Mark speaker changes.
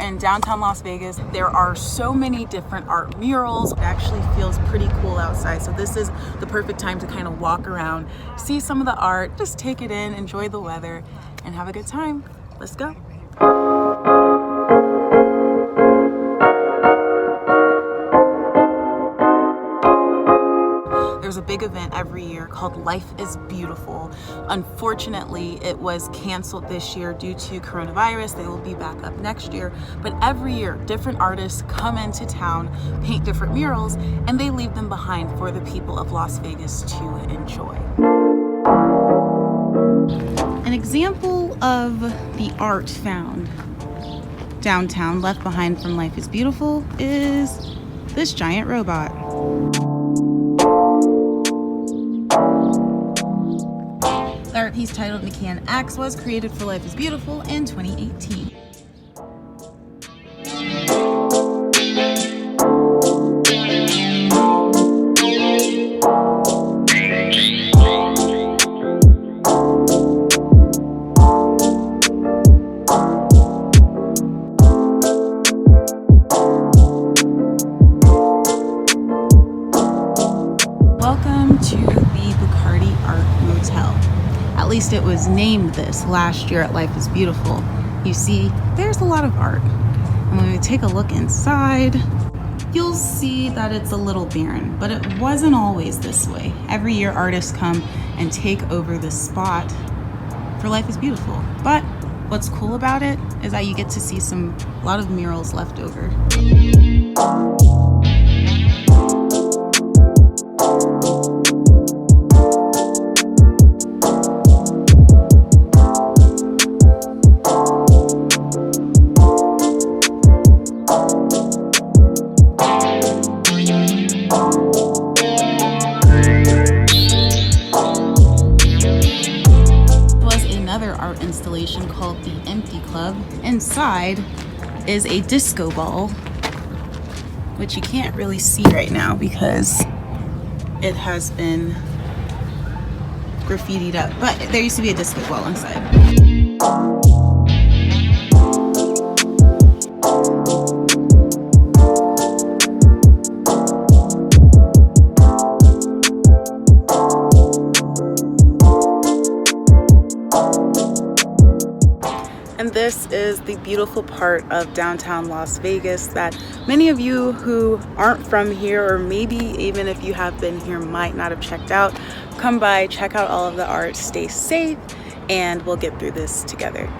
Speaker 1: in downtown Las Vegas. There are so many different art murals. It actually feels pretty cool outside, so this is the perfect time to kind of walk around, see some of the art, just take it in, enjoy the weather, and have a good time. Let's go. There's a big event every year called Life is Beautiful. Unfortunately, it was canceled this year due to coronavirus. They will be back up next year. But every year, different artists come into town, paint different murals, and they leave them behind for the people of Las Vegas to enjoy. An example of the art found downtown, left behind from Life is Beautiful, is this giant robot. The art piece titled McCann X was created for Life is Beautiful in 2018. Welcome to the Bacardi Art Motel. At least it was named this last year at Life is Beautiful. You see, there's a lot of art. And when we take a look inside, you'll see that it's a little barren, but it wasn't always this way. Every year artists come and take over this spot for Life is Beautiful. But what's cool about it is that you get to see a lot of murals left over. Art installation called the Empty Club. Inside is a disco ball, which you can't really see right now because it has been graffitied up, but there used to be a disco ball inside. And this is the beautiful part of downtown Las Vegas that many of you who aren't from here, or maybe even if you have been here, might not have checked out. Come by, check out all of the art, stay safe, and we'll get through this together.